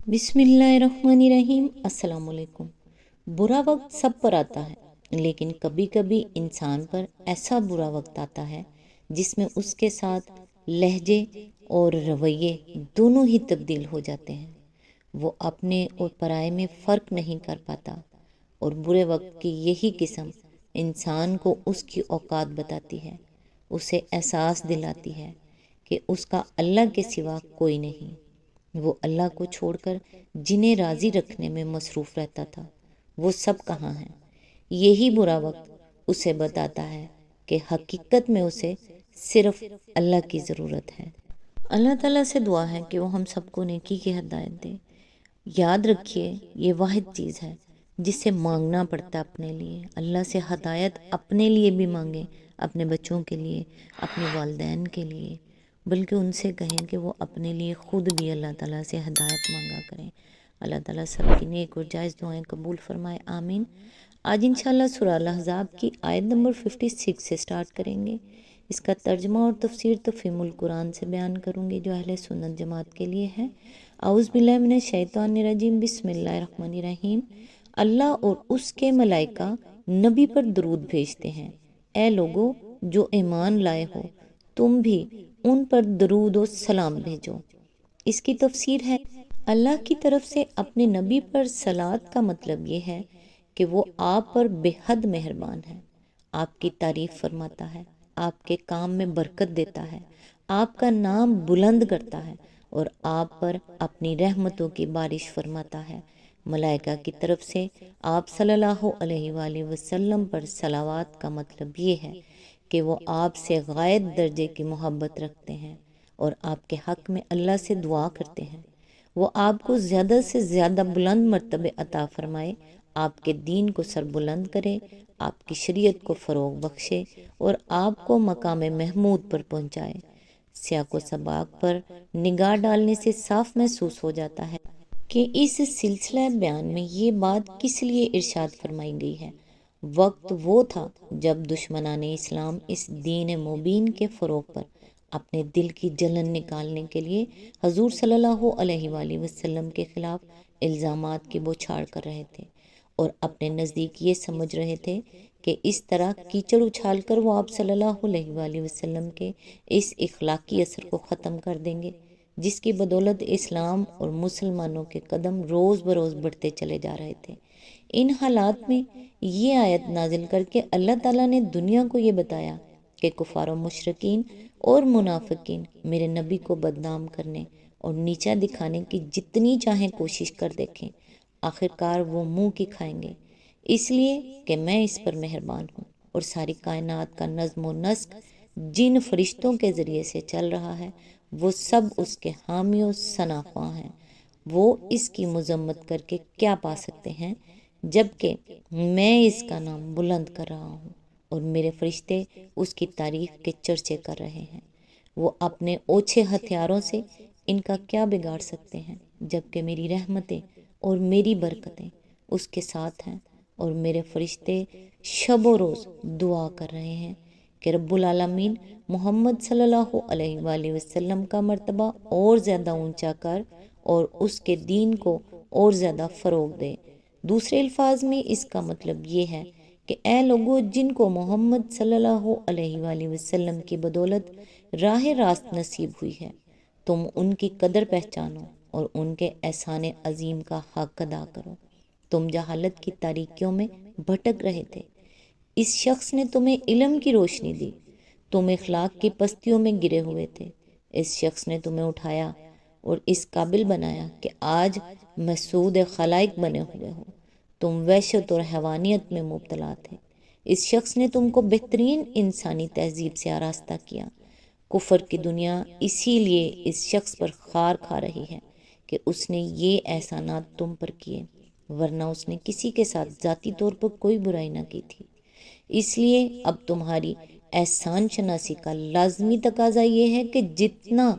بسم اللہ الرحمن الرحیم۔ السلام علیکم۔ برا وقت سب پر آتا ہے، لیکن کبھی کبھی انسان پر ایسا برا وقت آتا ہے جس میں اس کے ساتھ لہجے اور رویے دونوں ہی تبدیل ہو جاتے ہیں۔ وہ اپنے اور پرائے میں فرق نہیں کر پاتا، اور برے وقت کی یہی قسم انسان کو اس کی اوقات بتاتی ہے، اسے احساس دلاتی ہے کہ اس کا اللہ کے سوا کوئی نہیں۔ وہ اللہ کو چھوڑ کر جنہیں راضی رکھنے میں مصروف رہتا تھا، وہ سب کہاں ہیں؟ یہی برا وقت اسے بتاتا ہے کہ حقیقت میں اسے صرف اللہ کی ضرورت ہے۔ اللہ تعالیٰ سے دعا ہے کہ وہ ہم سب کو نیکی کی ہدایت دے۔ یاد رکھیے، یہ واحد چیز ہے جس سے مانگنا پڑتا ہے اپنے لیے۔ اللہ سے ہدایت اپنے لیے بھی مانگیں، اپنے بچوں کے لیے، اپنے والدین کے لیے، بلکہ ان سے کہیں کہ وہ اپنے لیے خود بھی اللہ تعالیٰ سے ہدایت مانگا کریں۔ اللہ تعالیٰ سب کی نیک اور جائز دعائیں قبول فرمائے، آمین۔ آج انشاءاللہ سورہ الاحزاب کی آیت نمبر 56 سے سٹارٹ کریں گے۔ اس کا ترجمہ اور تفسیر تفہیم القرآن سے بیان کروں گی جو اہل سنت جماعت کے لیے ہے۔ اعوذ باللہ من الشیطان الرجیم، بسم اللہ الرحمن الرحیم۔ اللہ اور اس کے ملائکہ نبی پر درود بھیجتے ہیں۔ اے لوگو جو ایمان لائے ہو، تم بھی ان پر درود و سلام بھیجو۔ اس کی تفسیر ہے، اللہ کی طرف سے اپنے نبی پر صلوات کا مطلب یہ ہے کہ وہ آپ پر بے حد مہربان ہے، آپ کی تعریف فرماتا ہے، آپ کے کام میں برکت دیتا ہے، آپ کا نام بلند کرتا ہے اور آپ پر اپنی رحمتوں کی بارش فرماتا ہے۔ ملائکہ کی طرف سے آپ صلی اللہ علیہ وآلہ وسلم پر صلوات کا مطلب یہ ہے کہ وہ آپ سے غائب درجے کی محبت رکھتے ہیں اور آپ کے حق میں اللہ سے دعا کرتے ہیں۔ وہ آپ کو زیادہ سے زیادہ بلند مرتبے عطا فرمائے، آپ کے دین کو سر بلند کرے، آپ کی شریعت کو فروغ بخشے اور آپ کو مقام محمود پر پہنچائے۔ سیاق و سباق پر نگاہ ڈالنے سے صاف محسوس ہو جاتا ہے کہ اس سلسلہ بیان میں یہ بات کس لیے ارشاد فرمائی گئی ہے۔ وقت وہ تھا جب دشمنان اسلام اس دین مبین کے فروغ پر اپنے دل کی جلن نکالنے کے لیے حضور صلی اللہ علیہ وآلہ وسلم کے خلاف الزامات کی بوچھاڑ کر رہے تھے، اور اپنے نزدیک یہ سمجھ رہے تھے کہ اس طرح کیچڑ اچھال کر وہ آپ صلی اللہ علیہ وآلہ وسلم کے اس اخلاقی اثر کو ختم کر دیں گے جس کی بدولت اسلام اور مسلمانوں کے قدم روز بروز بڑھتے چلے جا رہے تھے۔ ان حالات میں یہ آیت نازل کر کے اللہ تعالیٰ نے دنیا کو یہ بتایا کہ کفار و مشرکین اور منافقین میرے نبی کو بدنام کرنے اور نیچا دکھانے کی جتنی چاہیں کوشش کر دیکھیں، آخرکار وہ منہ کی کھائیں گے، اس لیے کہ میں اس پر مہربان ہوں، اور ساری کائنات کا نظم و نسق جن فرشتوں کے ذریعے سے چل رہا ہے وہ سب اس کے حامی و ثناءخواں ہیں۔ وہ اس کی مذمت کر کے کیا پا سکتے ہیں جبکہ میں اس کا نام بلند کر رہا ہوں اور میرے فرشتے اس کی تعریف کے چرچے کر رہے ہیں۔ وہ اپنے اوچھے ہتھیاروں سے ان کا کیا بگاڑ سکتے ہیں جبکہ میری رحمتیں اور میری برکتیں اس کے ساتھ ہیں، اور میرے فرشتے شب و روز دعا کر رہے ہیں کہ رب العالمین محمد صلی اللہ علیہ وآلہ وسلم کا مرتبہ اور زیادہ اونچا کر اور اس کے دین کو اور زیادہ فروغ دے۔ دوسرے الفاظ میں اس کا مطلب یہ ہے کہ اے لوگو جن کو محمد صلی اللہ علیہ وآلہ وسلم کی بدولت راہ راست نصیب ہوئی ہے، تم ان کی قدر پہچانو اور ان کے احسان عظیم کا حق ادا کرو۔ تم جہالت کی تاریکیوں میں بھٹک رہے تھے، اس شخص نے تمہیں علم کی روشنی دی۔ تم اخلاق کی پستیوں میں گرے ہوئے تھے، اس شخص نے تمہیں اٹھایا اور اس قابل بنایا کہ آج محسود خلائق بنے ہوئے ہو۔ تم وحشت اور حیوانیت میں مبتلا تھے، اس شخص نے تم کو بہترین انسانی تہذیب سے آراستہ کیا۔ کفر کی دنیا اسی لیے اس شخص پر خار کھا رہی ہے کہ اس نے یہ احسانات تم پر کیے، ورنہ اس نے کسی کے ساتھ ذاتی طور پر کوئی برائی نہ کی تھی۔ اس لیے اب تمہاری احسان شناسی کا لازمی تقاضا یہ ہے کہ جتنا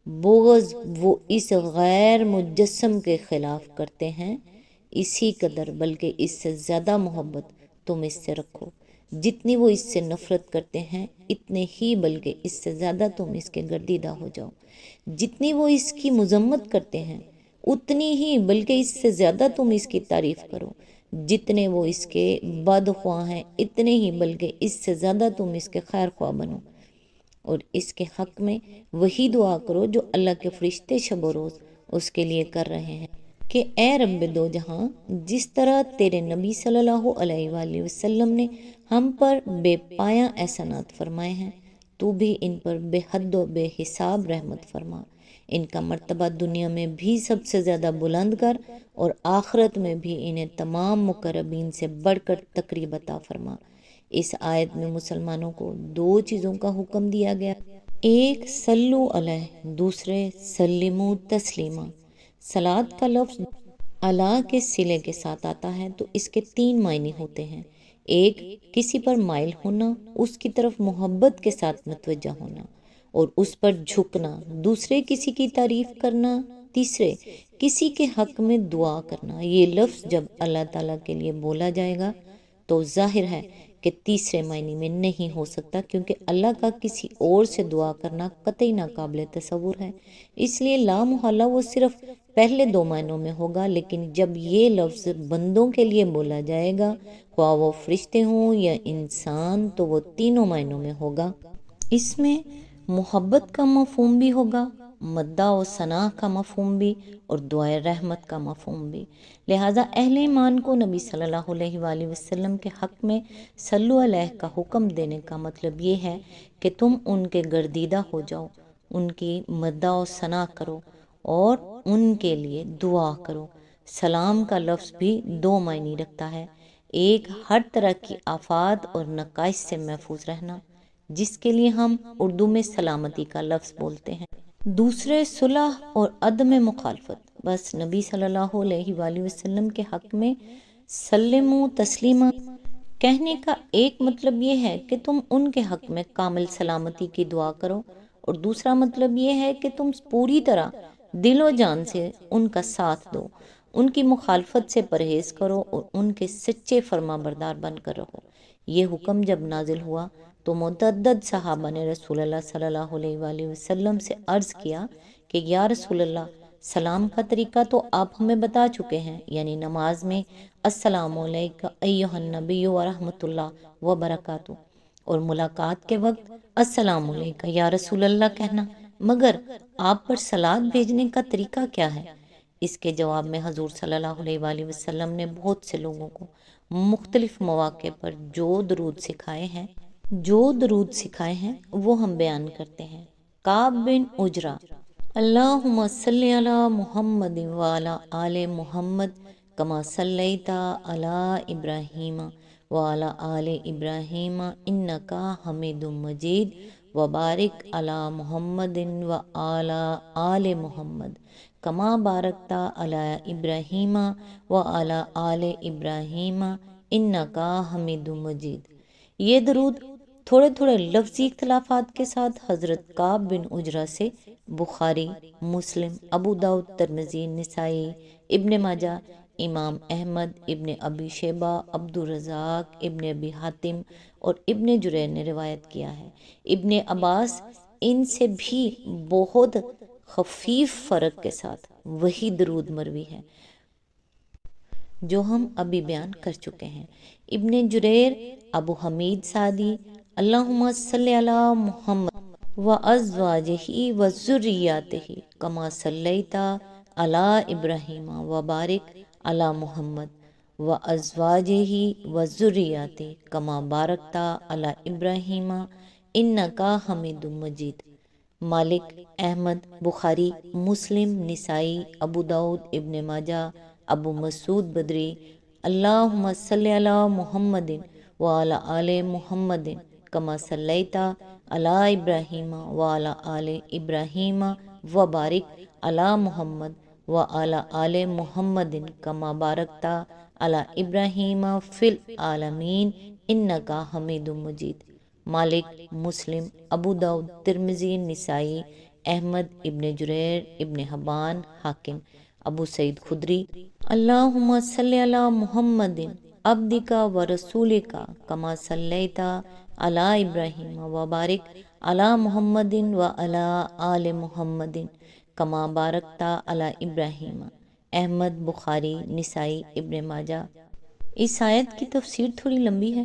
بغض وہ اس غیر مجسم کے خلاف کرتے ہیں، اسی قدر بلکہ اس سے زیادہ محبت تم اس سے رکھو۔ جتنی وہ اس سے نفرت کرتے ہیں اتنے ہی بلکہ اس سے زیادہ تم اس کے گردیدہ ہو جاؤ۔ جتنی وہ اس کی مذمت کرتے ہیں اتنی ہی بلکہ اس سے زیادہ تم اس کی تعریف کرو، جتنے وہ اس کے بدخواہ ہیں اتنے ہی بلکہ اس سے زیادہ تم اس کے خیر خواہ بنو، اور اس کے حق میں وہی دعا کرو جو اللہ کے فرشتے شب و روز اس کے لیے کر رہے ہیں کہ اے رب دو جہاں، جس طرح تیرے نبی صلی اللہ علیہ وآلہ وسلم نے ہم پر بے پایاں احسانات فرمائے ہیں، تو بھی ان پر بے حد و بے حساب رحمت فرما، ان کا مرتبہ دنیا میں بھی سب سے زیادہ بلند کر اور آخرت میں بھی انہیں تمام مقربین سے بڑھ کر تقریب عطا فرما۔ اس آیت میں مسلمانوں کو دو چیزوں کا حکم دیا گیا، ایک صلو علیہ، دوسرے سلمو تسلیما۔ صلاۃ کا لفظ اللہ کے صلے کے ساتھ آتا ہے تو اس کے تین معنی ہوتے ہیں، ایک کسی پر مائل ہونا، اس کی طرف محبت کے ساتھ متوجہ ہونا اور اس پر جھکنا، دوسرے کسی کی تعریف کرنا، تیسرے کسی کے حق میں دعا کرنا۔ یہ لفظ جب اللہ تعالیٰ کے لیے بولا جائے گا تو ظاہر ہے کہ تیسرے معنی میں نہیں ہو سکتا، کیونکہ اللہ کا کسی اور سے دعا کرنا قطعی ناقابل تصور ہے، اس لیے لا محالہ وہ صرف پہلے دو معنوں میں ہوگا، لیکن جب یہ لفظ بندوں کے لیے بولا جائے گا، خواہ وہ فرشتے ہوں یا انسان، تو وہ تینوں معنوں میں ہوگا۔ اس میں محبت کا مفہوم بھی ہوگا، مدح و ثناء کا مفہوم بھی، اور دعائے رحمت کا مفہوم بھی۔ لہٰذا اہل ایمان کو نبی صلی اللہ علیہ وآلہ وسلم کے حق میں صلو علیہ کا حکم دینے کا مطلب یہ ہے کہ تم ان کے گردیدہ ہو جاؤ، ان کی مدح و ثناء کرو اور ان کے لیے دعا کرو۔ سلام کا لفظ بھی دو معنی رکھتا ہے، ایک ہر طرح کی آفات اور نقائص سے محفوظ رہنا، جس کے لیے ہم اردو میں سلامتی کا لفظ بولتے ہیں، دوسرے صلح اور عدم مخالفت۔ بس نبی صلی اللہ علیہ وآلہ وسلم کے حق میں سلمو تسلیما کہنے کا ایک مطلب یہ ہے کہ تم ان کے حق میں کامل سلامتی کی دعا کرو، اور دوسرا مطلب یہ ہے کہ تم پوری طرح دل و جان سے ان کا ساتھ دو، ان کی مخالفت سے پرہیز کرو اور ان کے سچے فرما بردار بن کر رہو۔ یہ حکم جب نازل ہوا تو متعدد صحابہ نے رسول اللہ صلی اللہ علیہ وآلہ وسلم سے عرض کیا کہ یا رسول اللہ، سلام کا طریقہ تو آپ ہمیں بتا چکے ہیں، یعنی نماز میں السلام علیکم ایھا النبی ورحمۃ اللہ وبرکاتہ، اور ملاقات کے وقت السلام علیکم یا رسول اللہ کہنا، مگر آپ پر صلات بھیجنے کا طریقہ کیا ہے؟ اس کے جواب میں حضور صلی اللہ علیہ وآلہ وسلم نے بہت سے لوگوں کو مختلف مواقع پر جو درود سکھائے ہیں وہ ہم بیان کرتے ہیں۔ کعب بن عجرہ: اللہم صلی علی محمد وعلی آل محمد کما صلیت علی ابراہیم وعلی آل ابراہیم انکا حمید مجید وبارک علی محمد وعلی آل محمد کما بارکت علی ابراہیم وعلی آل ابراہیم انکا حمید مجید۔ یہ درود تھوڑے تھوڑے لفظی اختلافات کے ساتھ حضرت کعب بن عجرہ سے بخاری، مسلم، ابو داؤد، ترمذی، نسائی، ابن ماجہ، امام احمد، ابن ابی شیبہ، عبد الرزاق، ابن ابی حاتم اور ابن جریر نے روایت کیا ہے۔ ابن عباس ان سے بھی بہت خفیف فرق کے ساتھ وہی درود مروی ہے جو ہم ابھی بیان کر چکے ہیں۔ ابن جریر، ابو حمید سعدی: اللہم صلی علی محمد وازواجہ وذریاتہ کما صلیت علی ابراہیم وبارک علی محمد وازواجہ وذریاتہ کما بارکت علی ابراہیم انکا حمید مجید۔ مالک، احمد، بخاری، مسلم، نسائی، ابو داؤد، ابن ماجہ، ابو مسعود بدری: اللہم صلی علی محمد وعلی آل محمد کما صلیت علی ابراہیم وعلی آل ابراہیم وبارک علی محمد وعلی آل محمد کما بارکت علی ابراہیم فی العالمین انکا حمید مجید۔ مالک، مسلم، ابو داؤد، ترمذی، نسائی، احمد، ابن جریر، ابن حبان، حاکم۔ ابو سعید خدری: اللہم صلی علی محمد عبدک و رسولک کما صلیت علی ابراہیم وبارک علی محمد وعلی آل محمد کما بارکتا علی ابراہیم، احمد، بخاری، نسائی، ابن ماجہ۔ اس آیت کی تفسیر تھوڑی لمبی ہے،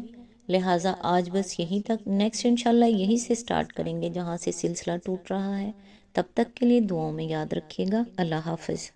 لہٰذا آج بس یہیں تک، نیکسٹ انشاءاللہ یہیں سے سٹارٹ کریں گے جہاں سے سلسلہ ٹوٹ رہا ہے۔ تب تک کے لیے دعاؤں میں یاد رکھیے گا۔ اللہ حافظ۔